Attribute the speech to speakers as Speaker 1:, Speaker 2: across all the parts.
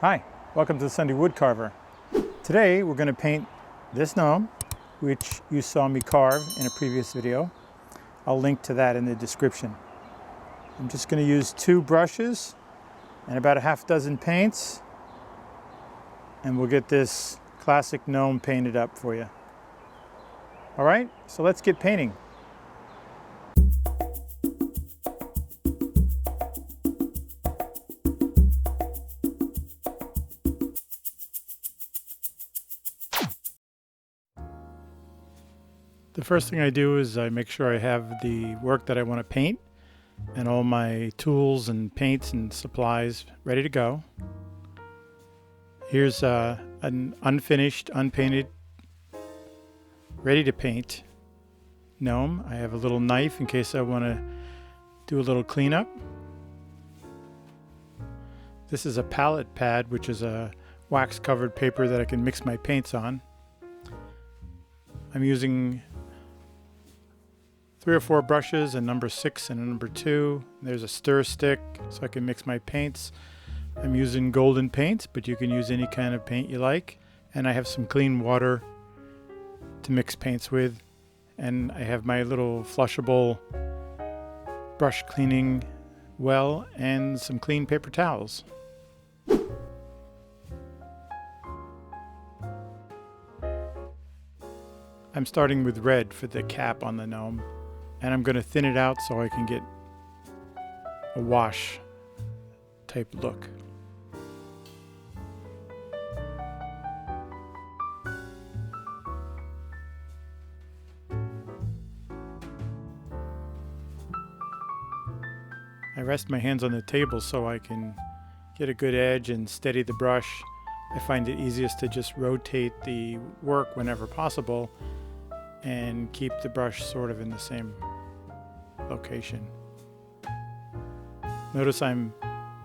Speaker 1: Hi, welcome to the Sunday Woodcarver. Today we're going to paint this gnome, which you saw me carve in a previous video. I'll link to that in the description. I'm just going to use 2 brushes and about a half dozen paints, and we'll get this classic gnome painted up for you. All right, so let's get painting. The first thing I do is I make sure I have the work that I want to paint and all my tools and paints and supplies ready to go. Here's an unfinished, unpainted, ready to paint gnome. I have a little knife in case I want to do a little cleanup. This is a palette pad, which is a wax covered paper that I can mix my paints on. I'm using 3 or 4 brushes, a number 6 and a number 2. There's a stir stick so I can mix my paints. I'm using golden paint, but you can use any kind of paint you like. And I have some clean water to mix paints with. And I have my little flushable brush cleaning well and some clean paper towels. I'm starting with red for the cap on the gnome. And I'm going to thin it out so I can get a wash type look. I rest my hands on the table so I can get a good edge and steady the brush. I find it easiest to just rotate the work whenever possible and keep the brush sort of in the same location. Notice I'm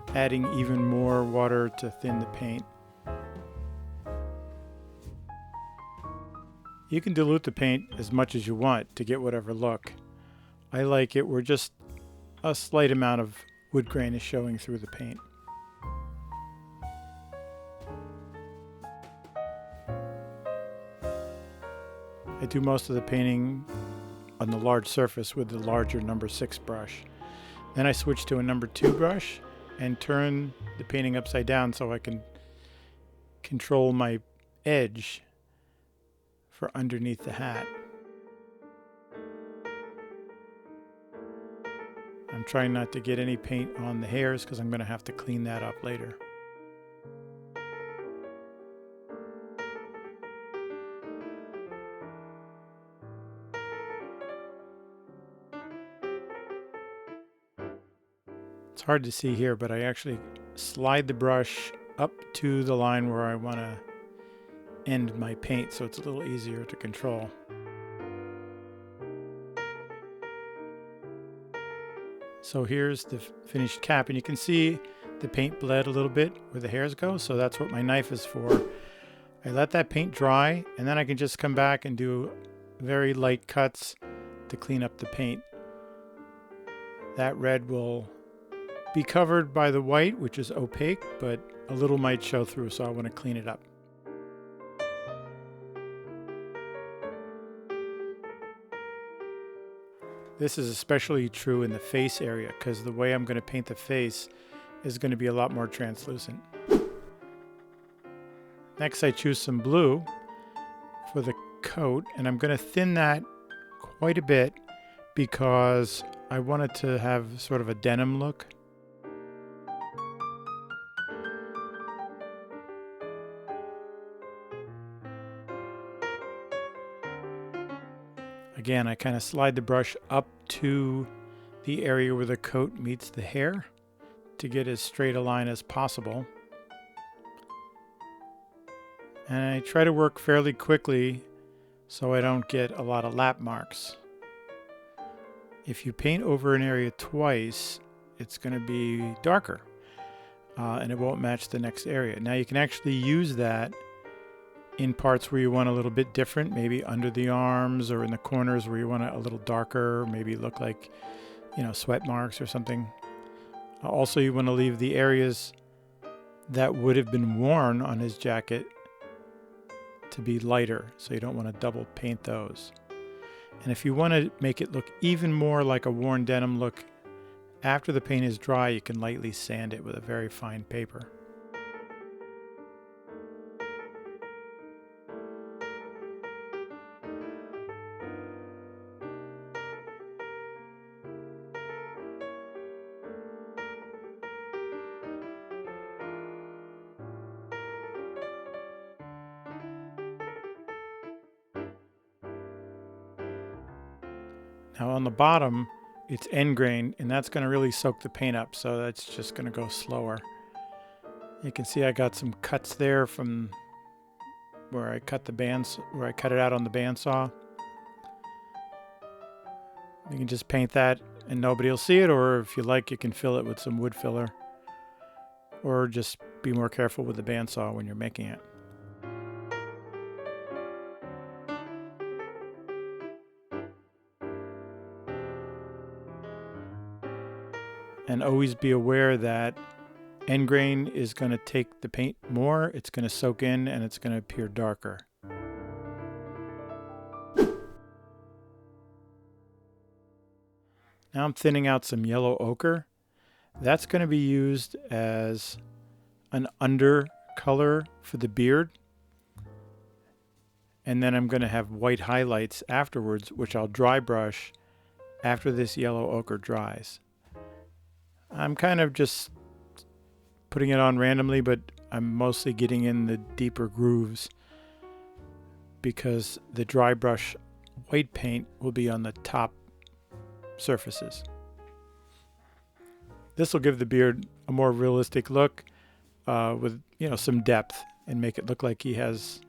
Speaker 1: adding even more water to thin the paint. You can dilute the paint as much as you want to get whatever look. I like it where just a slight amount of wood grain is showing through the paint. I do most of the painting on the large surface with the larger number 6 brush. Then I switch to a number 2 brush and turn the painting upside down so I can control my edge for underneath the hat. I'm trying not to get any paint on the hairs because I'm going to have to clean that up later. It's hard to see here, but I actually slide the brush up to the line where I want to end my paint so it's a little easier to control. So here's the finished cap, and you can see the paint bled a little bit where the hairs go, so that's what my knife is for. I let that paint dry, and then I can just come back and do very light cuts to clean up the paint. That red will be covered by the white, which is opaque, but a little might show through, so I want to clean it up. This is especially true in the face area because the way I'm going to paint the face is going to be a lot more translucent. Next, I choose some blue for the coat, and I'm going to thin that quite a bit because I want it to have sort of a denim look. Again, I kind of slide the brush up to the area where the coat meets the hair to get as straight a line as possible. And I try to work fairly quickly so I don't get a lot of lap marks. If you paint over an area twice, it's going to be darker and it won't match the next area. Now you can actually use that in parts where you want a little bit different, maybe under the arms or in the corners where you want it a little darker, maybe look like, sweat marks or something. Also, you want to leave the areas that would have been worn on his jacket to be lighter, so you don't want to double paint those. And if you want to make it look even more like a worn denim look, after the paint is dry, you can lightly sand it with a very fine paper. Now on the bottom, it's end grain, and that's going to really soak the paint up, so that's just going to go slower. You can see I got some cuts there from where I cut it out on the bandsaw. You can just paint that and nobody will see it, or if you like, you can fill it with some wood filler, or just be more careful with the bandsaw when you're making it. And always be aware that end grain is going to take the paint more, it's going to soak in, and it's going to appear darker. Now I'm thinning out some yellow ochre. That's going to be used as an under color for the beard. And then I'm going to have white highlights afterwards, which I'll dry brush after this yellow ochre dries. I'm kind of just putting it on randomly, but I'm mostly getting in the deeper grooves because the dry brush white paint will be on the top surfaces. This will give the beard a more realistic look with some depth, and make it look like he has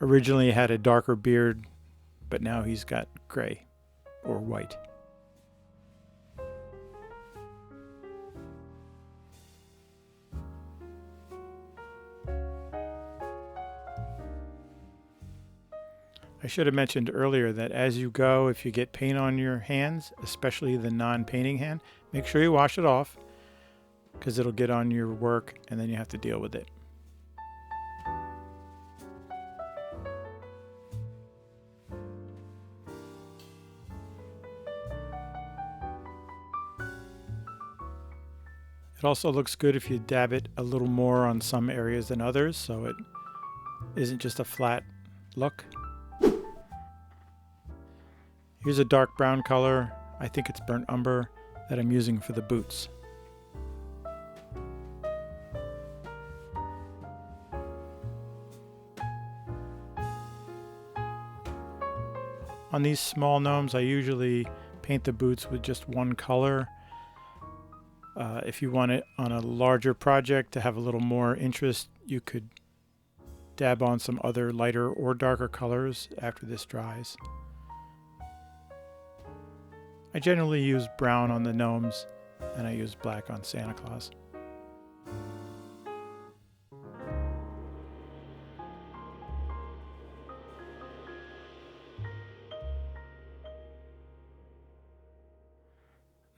Speaker 1: originally had a darker beard, but now he's got gray or white. I should have mentioned earlier that as you go, if you get paint on your hands, especially the non-painting hand, make sure you wash it off, because it'll get on your work and then you have to deal with it. It also looks good if you dab it a little more on some areas than others, so it isn't just a flat look. Here's a dark brown color, I think it's burnt umber, that I'm using for the boots. On these small gnomes, I usually paint the boots with just one color. If you want it on a larger project to have a little more interest, you could dab on some other lighter or darker colors after this dries. I generally use brown on the gnomes, and I use black on Santa Claus.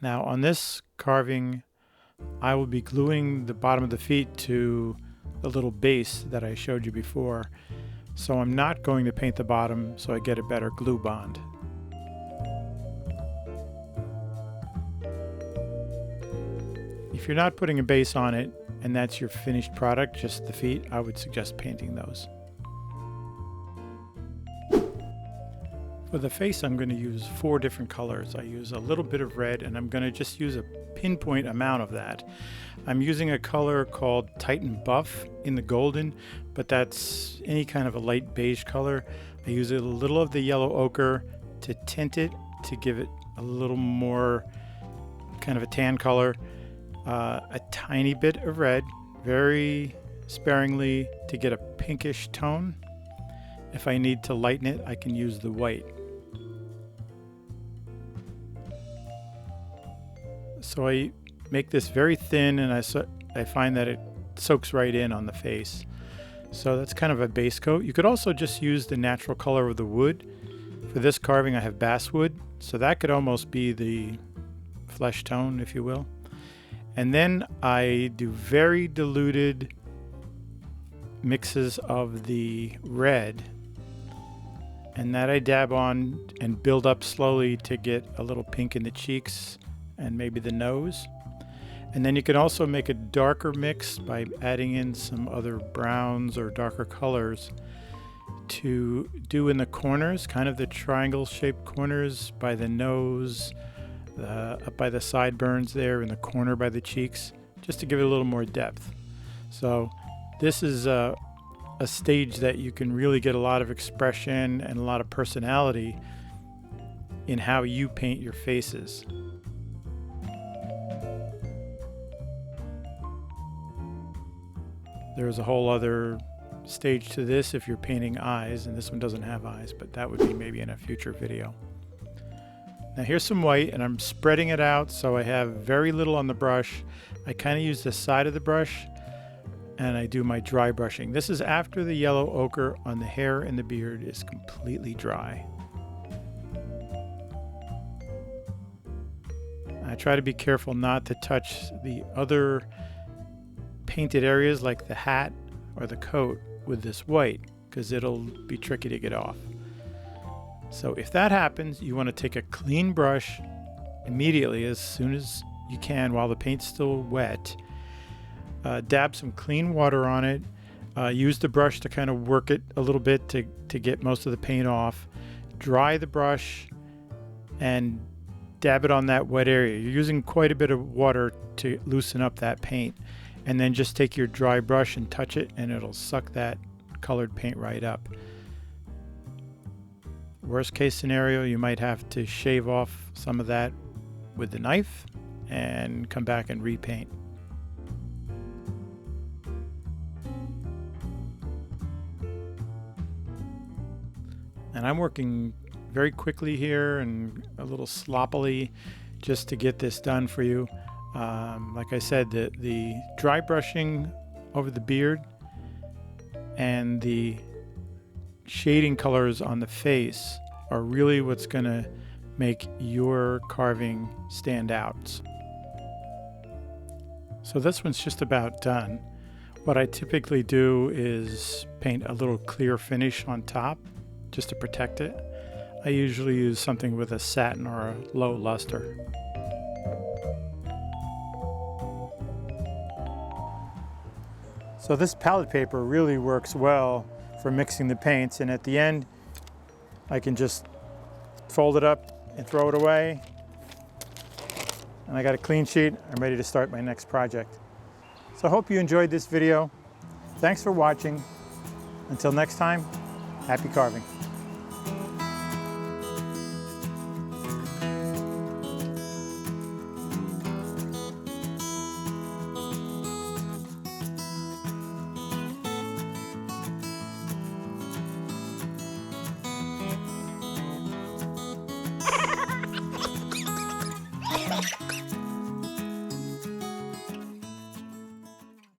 Speaker 1: Now on this carving, I will be gluing the bottom of the feet to the little base that I showed you before. So I'm not going to paint the bottom so I get a better glue bond. If you're not putting a base on it and that's your finished product, just the feet, I would suggest painting those. For the face, I'm going to use 4 different colors. I use a little bit of red, and I'm going to just use a pinpoint amount of that. I'm using a color called Titan Buff in the golden, but that's any kind of a light beige color. I use a little of the yellow ochre to tint it, to give it a little more kind of a tan color. A tiny bit of red, very sparingly, to get a pinkish tone. If I need to lighten it, I can use the white. So I make this very thin, and I find that it soaks right in on the face. So that's kind of a base coat. You could also just use the natural color of the wood. For this carving, I have basswood, so that could almost be the flesh tone, if you will. And then I do very diluted mixes of the red, and that I dab on and build up slowly to get a little pink in the cheeks and maybe the nose. And then you can also make a darker mix by adding in some other browns or darker colors to do in the corners, kind of the triangle shaped corners by the nose, up by the sideburns there, in the corner by the cheeks, just to give it a little more depth. So this is a stage that you can really get a lot of expression and a lot of personality in how you paint your faces. There's a whole other stage to this if you're painting eyes, and this one doesn't have eyes, but that would be maybe in a future video. Now here's some white, and I'm spreading it out so I have very little on the brush. I kind of use the side of the brush and I do my dry brushing. This is after the yellow ochre on the hair and the beard is completely dry. I try to be careful not to touch the other painted areas like the hat or the coat with this white, because it'll be tricky to get off. So if that happens, you want to take a clean brush immediately, as soon as you can while the paint's still wet. Dab some clean water on it. Use the brush to kind of work it a little bit to get most of the paint off. Dry the brush and dab it on that wet area. You're using quite a bit of water to loosen up that paint. And then just take your dry brush and touch it, and it'll suck that colored paint right up. Worst case scenario, you might have to shave off some of that with the knife and come back and repaint. And I'm working very quickly here and a little sloppily just to get this done for you. Like I said, the dry brushing over the beard and the shading colors on the face are really what's going to make your carving stand out. So this one's just about done. What I typically do is paint a little clear finish on top just to protect it. I usually use something with a satin or a low luster. So this palette paper really works well for mixing the paints, and at the end I can just fold it up and throw it away, and I got a clean sheet. I'm ready to start my next project. So I hope you enjoyed this video. Thanks for watching. Until next time, happy carving.